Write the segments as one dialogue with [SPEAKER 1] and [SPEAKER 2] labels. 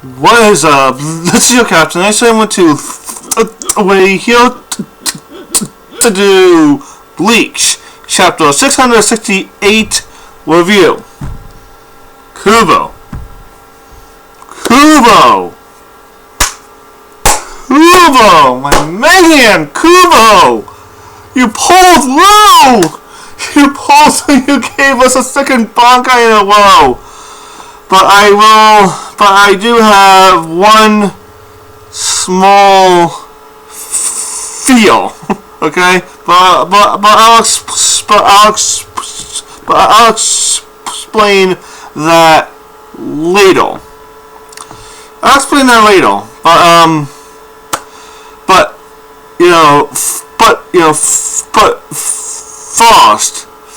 [SPEAKER 1] What is up? This is your captain. I say I went to away here to do Bleach, chapter 668 review. Kubo, my man, Kubo! You pulled through! You gave us a second Bankai in a row! But I do have one small feel, okay? But I'll explain that later. But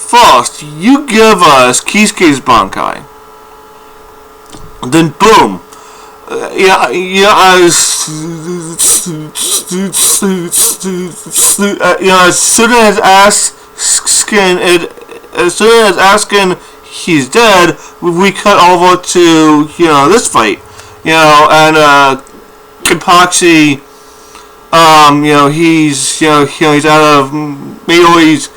[SPEAKER 1] first, you give us Kisuke's Bankai. Then boom. As soon as asking he's dead, we cut over to this fight. And Kenpachi, he's out of Midori's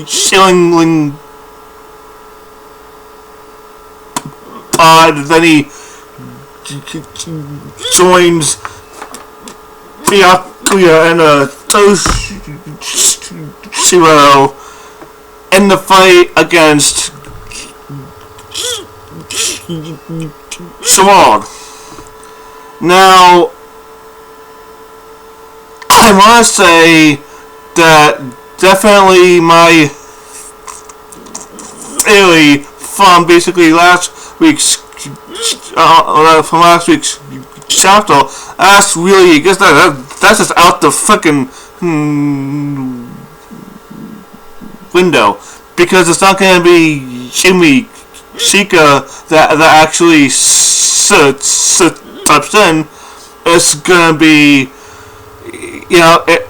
[SPEAKER 1] shilling. Then he joins Byakuya and Toshiro in the fight against Sword. Now, I want to say that definitely my theory from basically last week's chapter, that's really, I guess that's just out the fucking window, because it's not going to be Shimi Shika that actually steps in. It's going to be, it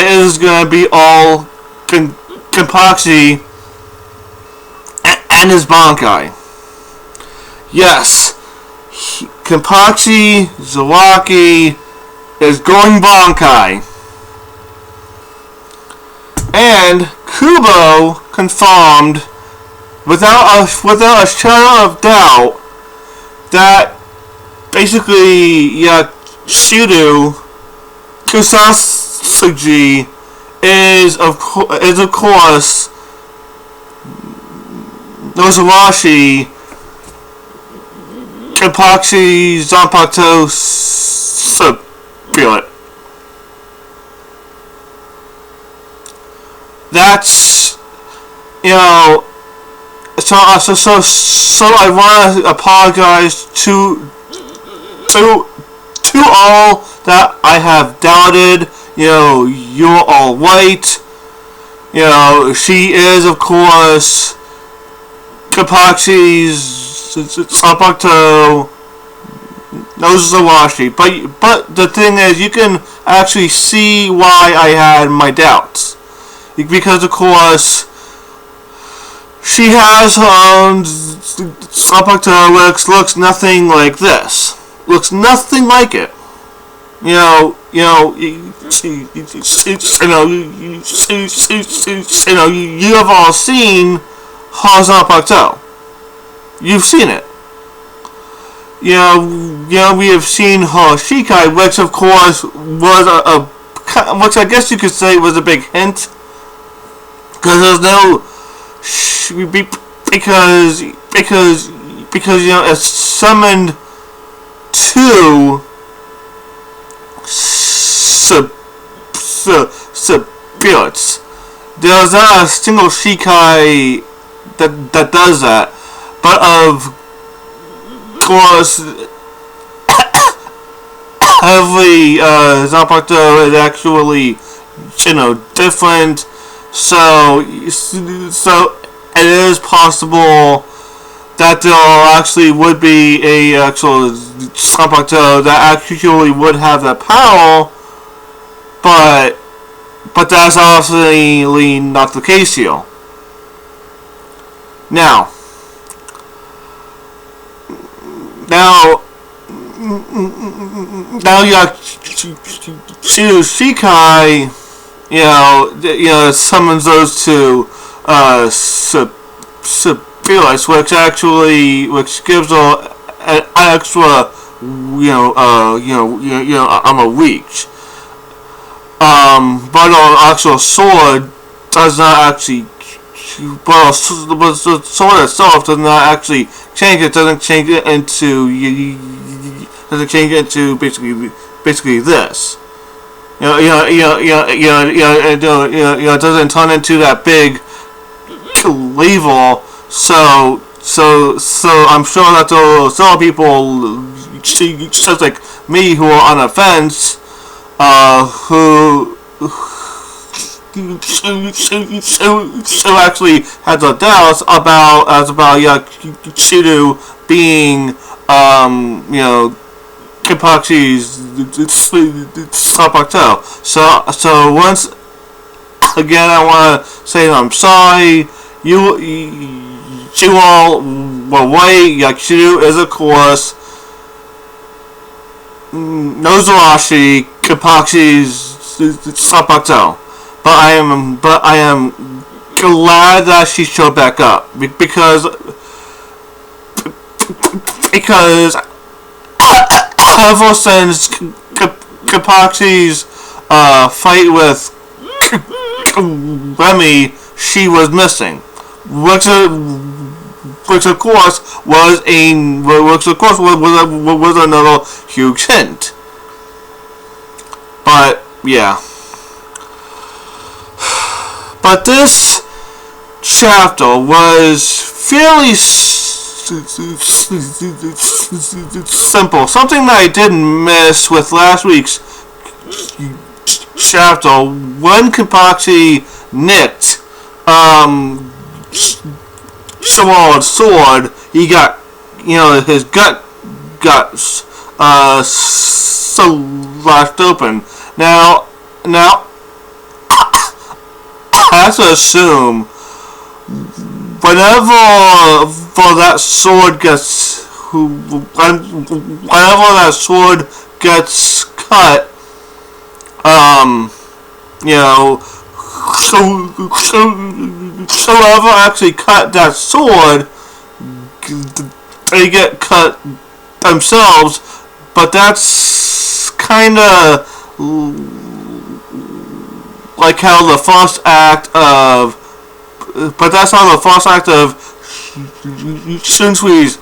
[SPEAKER 1] is going to be all Kenpachi and his Bankai. Yes, Kenpachi Zawaki is going Bankai. And Kubo confirmed without a shadow of doubt that basically Shudo Kusasugi is of course Nozowashi, Kenpachi Zanpakuto Spirit. That's so I want to apologize to all that I have doubted. You're all right. She is of course Kenpachi's Zanpakuto Nozowashi, but the thing is, you can actually see why I had my doubts, because of course she has her own Zanpakuto looks nothing like this, looks nothing like it. You have all seen her Zanpakuto. You've seen it. We have seen her Shikai, which of course was which I guess you could say was a big hint, because there's no because it's summoned to spirits. There's not a single Shikai that does that, but of course every Zanpakuto is actually different, so it is possible that there actually would be a actual Zanpakuto that actually would have that power, but that's obviously not the case here. Now, now you got Shikai, summons those to Felix, which gives an extra, I'm a reach. But an actual sword does not actually. But the sword itself does not actually change it. Doesn't change it into basically this. It doesn't turn into that big level. So I'm sure that there are some people, just like me, who are on the fence, who actually has a doubt about Shido being, Kenpachi's Sapato. So once again, I want to say I'm sorry. You all were right. Shido is, of course, Nozarashi, Kenpachi's Sapato. But I am glad that she showed back up because ever since Kenpachi's fight with Remy, she was missing, which of course was another huge hint. But yeah. But this chapter was fairly simple. Something that I didn't miss with last week's chapter, when Kenpachi nicked Shawar's sword, he got, his gut got slashed open. Now I have to assume whenever that sword gets cut, whoever actually cut that sword, they get cut themselves. But that's kind of like how the first act of Shunsui's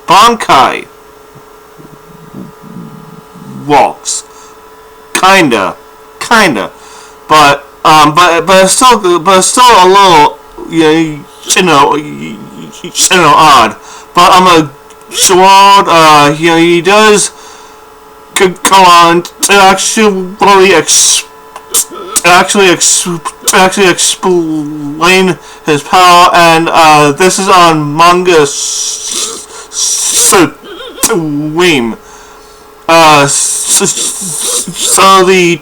[SPEAKER 1] BANKAI walks. Kinda, but it's still a little, odd. But I'm sure, he does go on to actually explain his power, and this is on manga stream. So the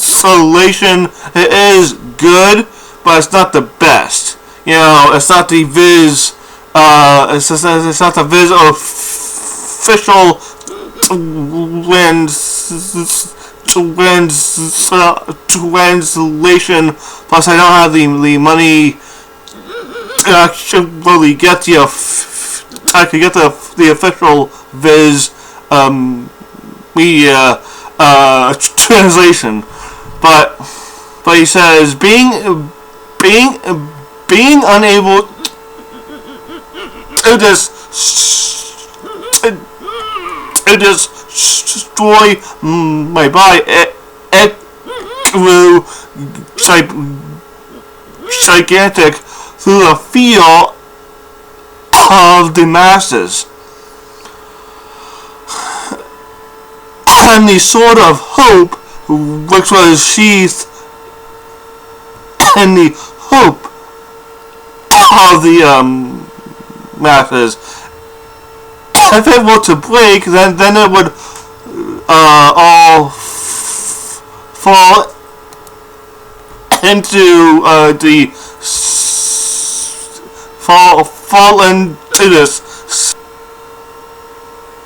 [SPEAKER 1] translation is good, but it's not the best. It's not the Viz. It's not the Viz official translation. Plus, I don't have the money to actually get the official Viz media translation. But he says being unable to destroy my body, it grew gigantic through the fear of the masses. And the sword of hope, which was sheathed in the hope of the masses. If it were to break, then it would all fall into to this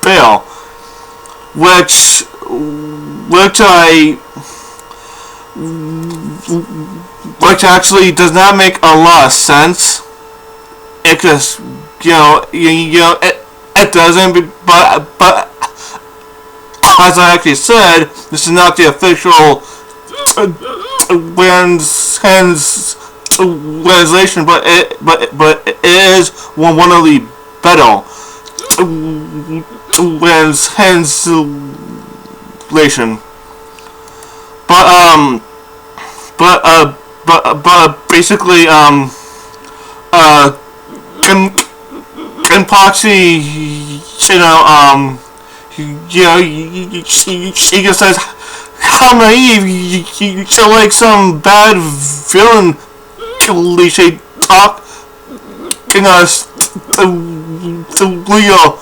[SPEAKER 1] bill, which actually does not make a lot of sense. It just, it doesn't. But as I actually said, this is not the official translation, but it is one of the better translation. But basically, Kenpachi, she just says, how naive, you're like some bad villain cliche talking us to Leo,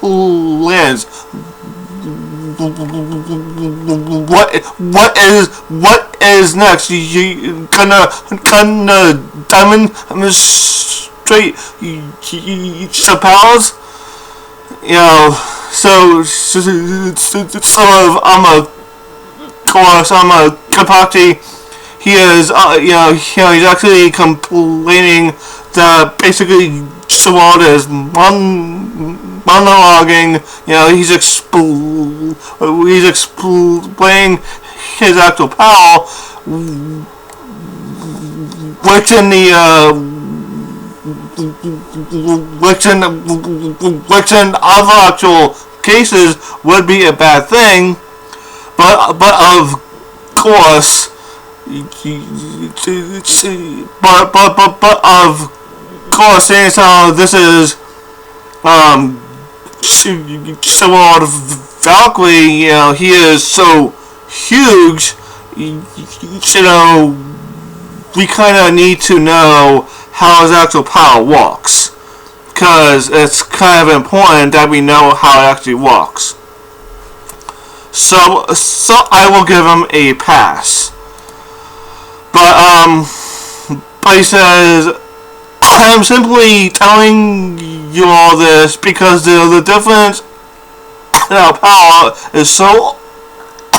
[SPEAKER 1] plans. What is next? You gonna demonstrate your powers? So I'm a Kenpachi. He is, he's actually complaining that basically Sword is monologuing. He's explaining his actual power, which in other actual cases would be a bad thing, but of course, saying how this is Sword Valkyrie, he is so huge, we kind of need to know how his actual power works, because it's kind of important that we know how it actually works. So I will give him a pass. But he says, I'm simply telling you all this because the difference in our power is so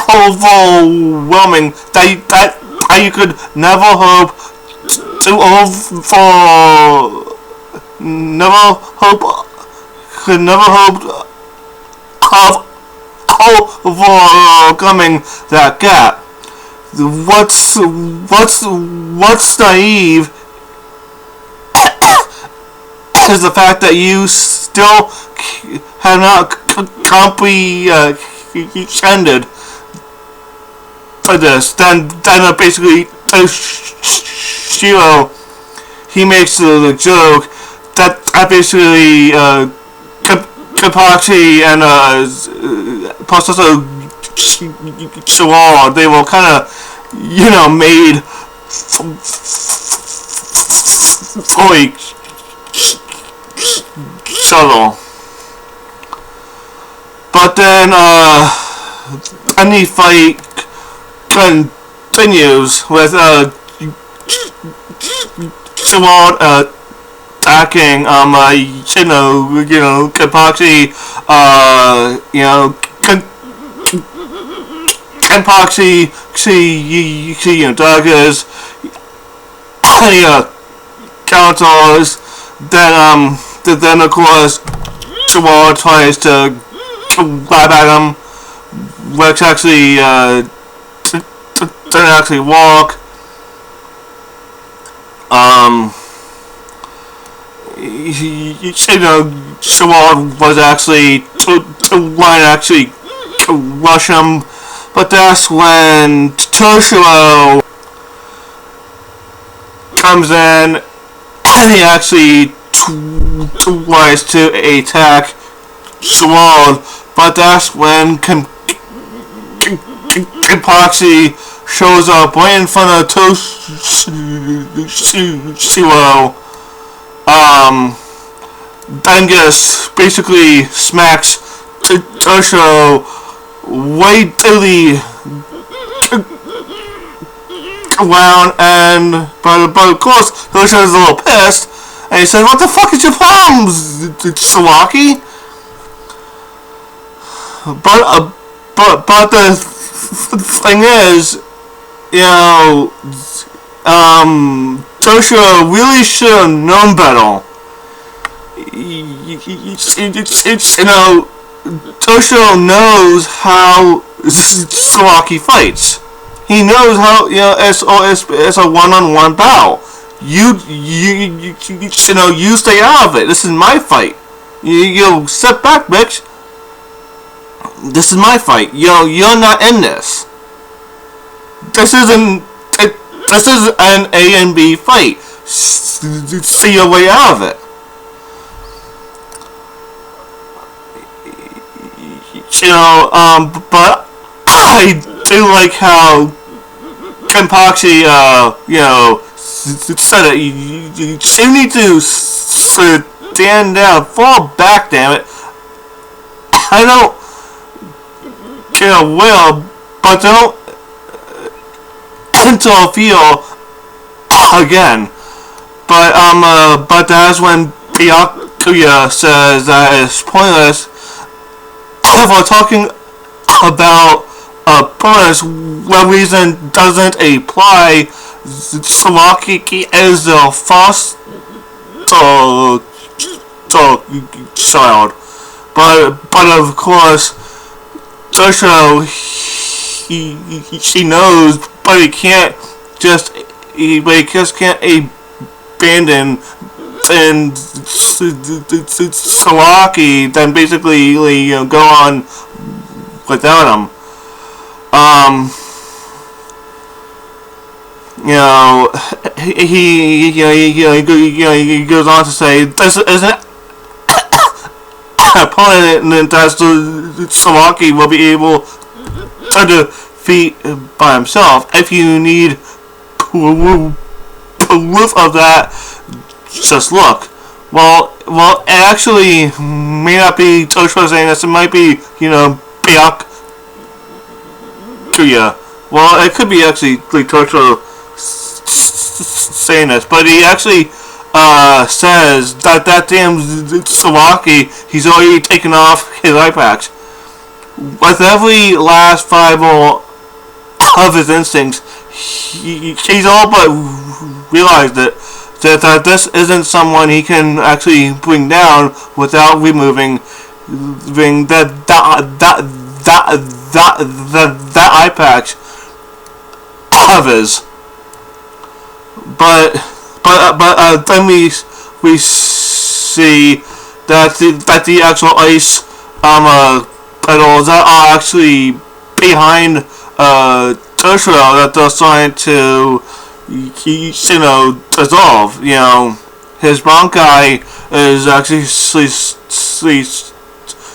[SPEAKER 1] overwhelming that you could never hope of overcoming that gap. What's naive is the fact that you still have not comprehended this. Then basically, Shiro, he makes the joke that basically Kenpachi and plus also Sword, they were kind of made for each other. But then any fight continues with Sword attacking Kenpachi, Kenpachi, daggers, counters. Then of course Sword tries to grab at him, which actually didn't actually work. Sword was actually trying to actually rush him, but that's when Toshiro comes in and he actually tries to attack Sword, but that's when Kenpachi shows up right in front of Toshiro. Then just basically smacks Toshiro right to the around, and but of course Toshiro's a little pissed, and he says, "What the fuck is your problem, Sawaki?" But the thing is, you know, Toshiro really should have known better. You know, Toshiro knows how Sawaki fights. He knows how, you know, it's a one-on-one battle. You know, you stay out of it. This is my fight. You sit back, bitch. This is my fight. You're not in this. This isn't. This is an A and B fight. See your way out of it. You know, but I do like how Kenpachi, you know, said it. You need to stand down, fall back, damn it. I don't get a will, but don't interfere again. But that's when Byakuya says that it's pointless if we're talking about opponents where reason doesn't apply. Sawaki is the foster child, but of course Toshiro, he knows, but he just can't abandon and Sawaki, then basically, you know, go on without him. You know, he goes on to say, this isn't opponent that Sawaki will be able to defeat by himself. If you need proof of that, just look. Well, it actually may not be Toshiro saying this. It might be, you know, Byakuya. Well, it could be actually like Toshiro saying this, but he actually says that damn Sawaki, he's already taken off his eye patch. With every last fiber of his instincts, he's all but realized that this isn't someone he can actually bring down without removing that eye patch of his. But then we see that the actual ice pedals that are actually behind Toshiro, that they're starting to, you know, dissolve. You know, his BANKAI is actually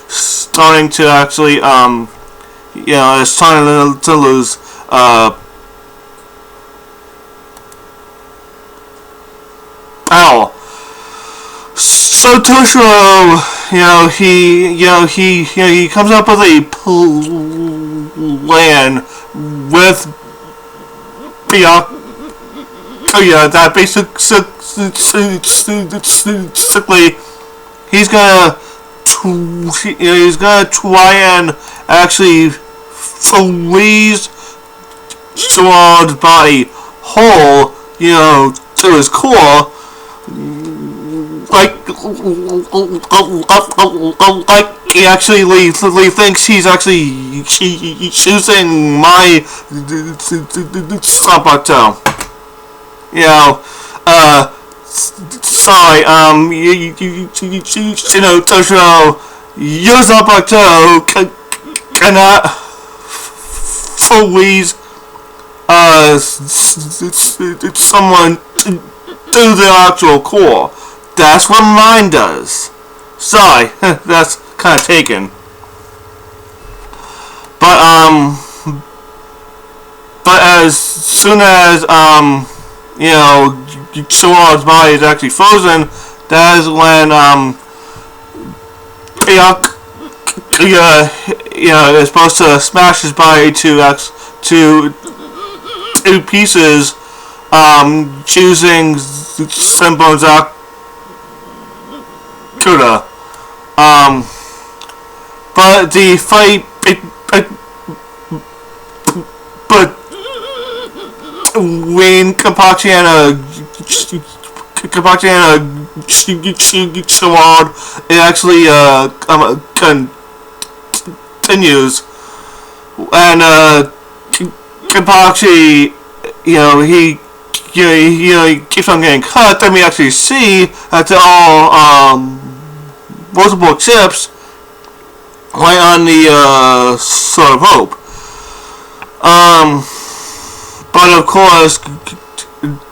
[SPEAKER 1] starting to actually, you know, it's starting to lose power. So Toshiro, he comes up with a plan with Byakuya that basically he's gonna try and actually freeze Gerard's body whole, you know, to his core. Like he actually thinks he's actually using my Sabato. You know, sorry, you know, Toshiro, your Sabato cannot freeze someone to the actual core. That's what mine does. Sorry, that's kind of taken. But as soon as you know, Gerard's body is actually frozen, that is when Byakuya, you know, is supposed to smash his body to two pieces, choosing Senbon Zakuta. But the fight, but when Kenpachi and Shawad, it actually continues, and Kenpachi, he keeps on getting cut. Then we actually see that they're all multiple chips right on the Sword of Hope. But of course,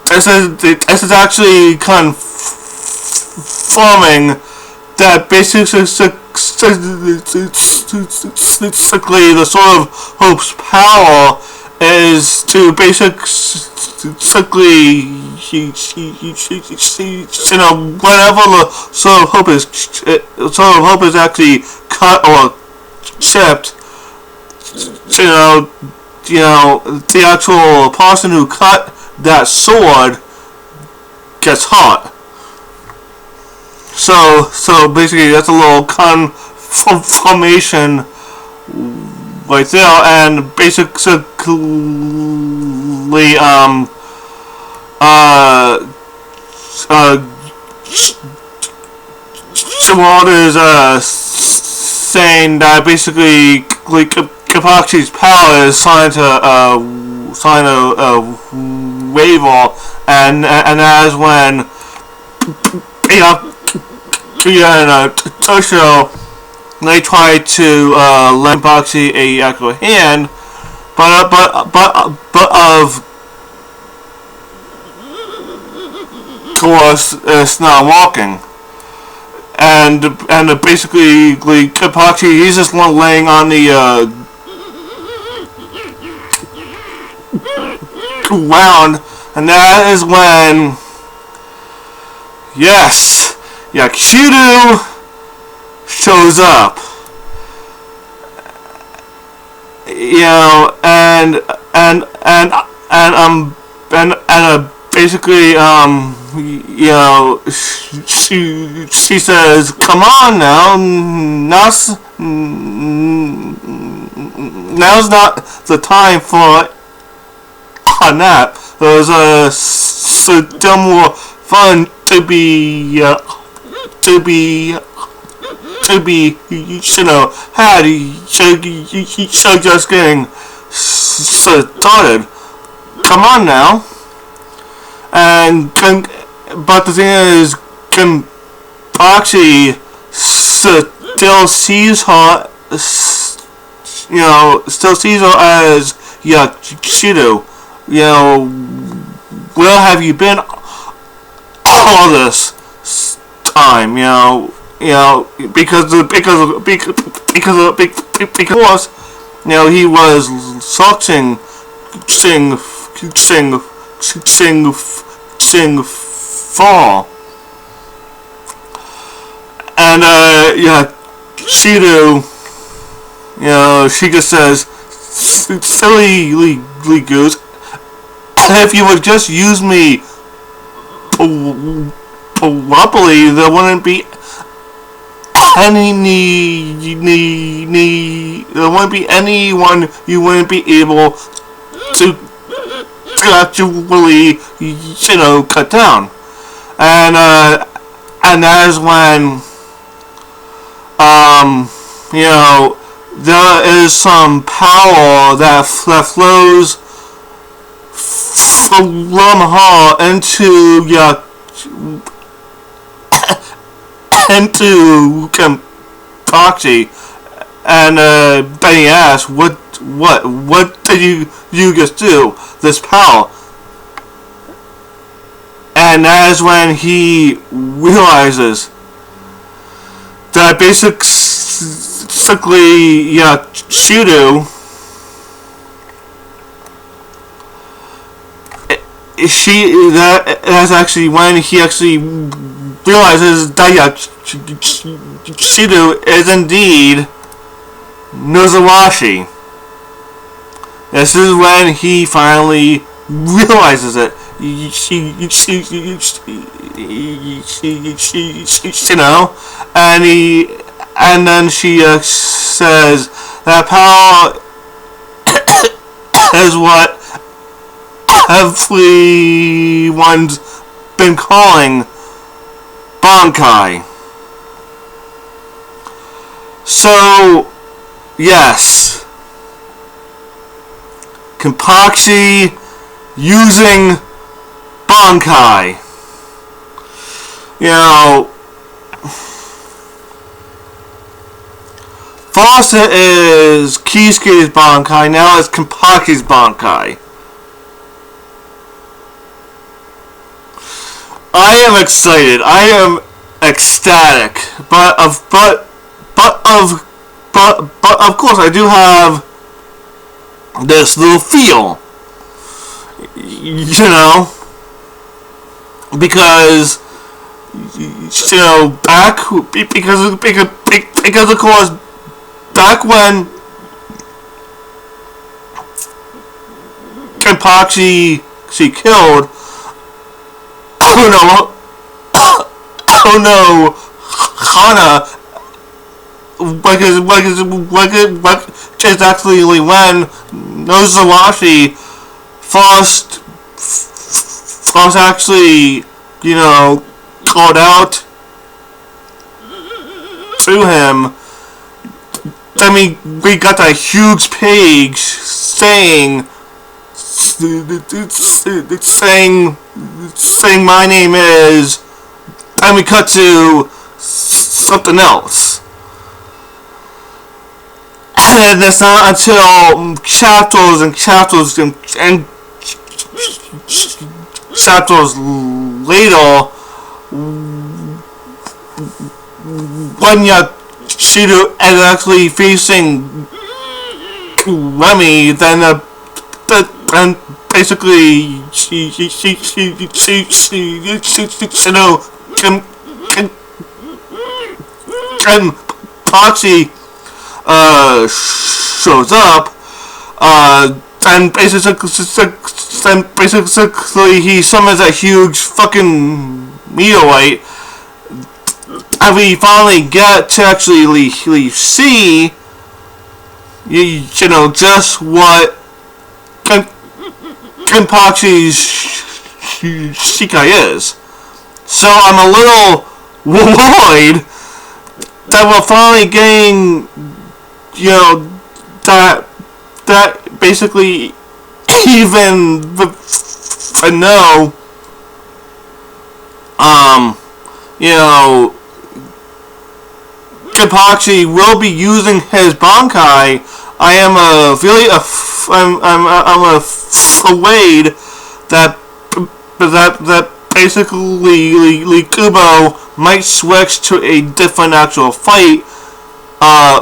[SPEAKER 1] this is actually confirming that basically the Sword of Hope's power is to basically, whenever the Sword of Hope is actually cut or chipped, the actual person who cut that sword gets hurt. So basically, that's a little confirmation right there, and basically, Shawad is saying that basically, Kenpachi's power is starting to waver, and that is when and Toshio, they try to lend Kenpachi a actual hand, but of course it's not walking. And basically, Kenpachi, he's just laying on the ground, and that is when, yes, Yakudo shows up. Basically, she says, "Come on now, now's not the time for a nap. There's still more fun to be had. So just getting started. Come on now." But the thing is, Kenpachi still sees her, as Yakudo. Where have you been all this time? Because he was searching fall, and Shido, she just says, "Silly goose, if you would just use me properly, there wouldn't be anyone you wouldn't be able to actually, cut down." And that is when, there is some power that flows from her into Kenpachi, and then he asks, what did you just do? This power. And that is when he realizes that basically, Shudo, that's actually when he actually realizes that Shudo is indeed Nozawashi. This is when he finally realizes it. You know, and then she says that power is what everyone's been calling BANKAI. So, yes, Kenpachi using BANKAI. You know, first it is Kisuke's BANKAI, now it's Kenpachi's BANKAI. I am excited. I am ecstatic. But of course I do have this little feel. You know, because you know, because of course back when Kenpachi she killed oh no Hana, just actually when Nozowashi first actually, you know, called out to him. I mean, we got that huge page saying my name is, and we cut to something else. And it's not until chapters and chapters later when Yashiro is actually facing Remy, then basically Kenpachi shows up, and basically he summons a huge fucking meteorite, and we finally get to actually see, you know, just what Kenpachi's Shikai is. So I'm a little worried that we're finally getting, you know, that basically even know, you know, Kenpachi will be using his BANKAI. I am afraid that basically Kubo might switch to a different actual fight.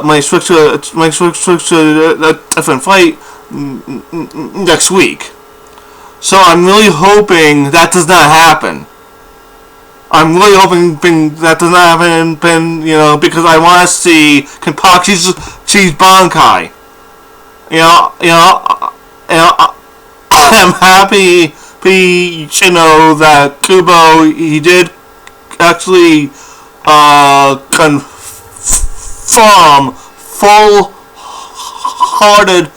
[SPEAKER 1] Might switch to a different fight next week. So I'm really hoping that does not happen. I'm really hoping that does not happen, you know, because I want to see Kenpachi's BANKAI. You know, I'm happy, you know, that Kubo, he did actually confirm full-heartedly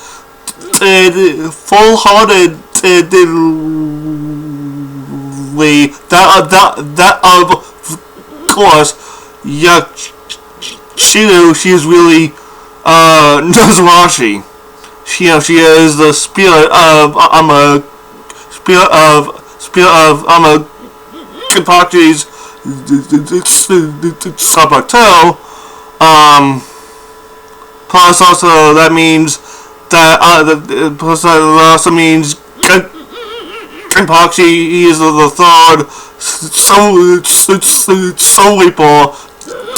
[SPEAKER 1] that of course Yashiro, she is really Nozowashi. She is the spirit of Kenpachi's Sabato. Plus also that means that plus that also means Kenpachi, he is the third Soul Reaper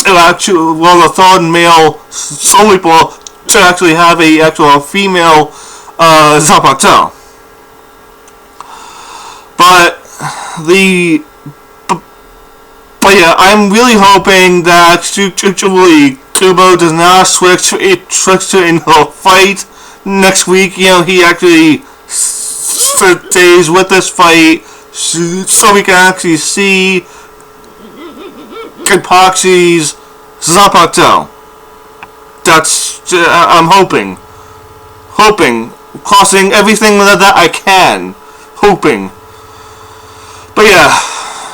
[SPEAKER 1] to actually, well, the third male Soul Reaper to actually have a actual female Zapato. But yeah, I'm really hoping that actually Kubo does not switch to a fight next week. You know, he actually for days with this fight, so we can actually see Kenpachi's Zapato. That's I'm hoping, crossing everything that I can, hoping. But yeah,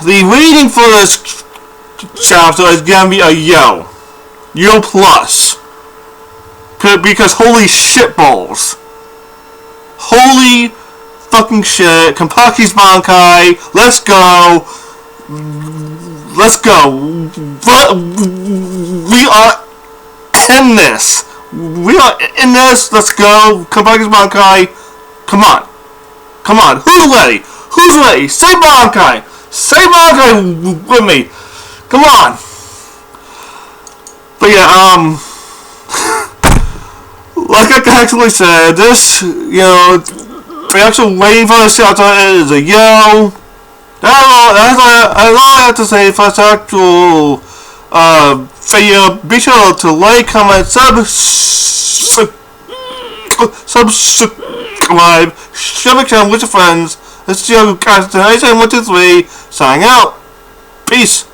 [SPEAKER 1] the rating for this chapter is gonna be a yo plus, because holy shit balls, holy fucking shit, Kenpachi's Bankai, let's go. We are in this. Let's go. Kenpachi's Bankai. Come on. Who's ready? Say Bankai. Say Bankai with me. Come on. But yeah, like I actually said, this, the actual rating for this chapter is a yo. That's all I have to say for this actual video. Be sure to like, comment, subscribe, share my channel with your friends. Let's see you guys tonight. 1, 2, 3. Signing out. Peace.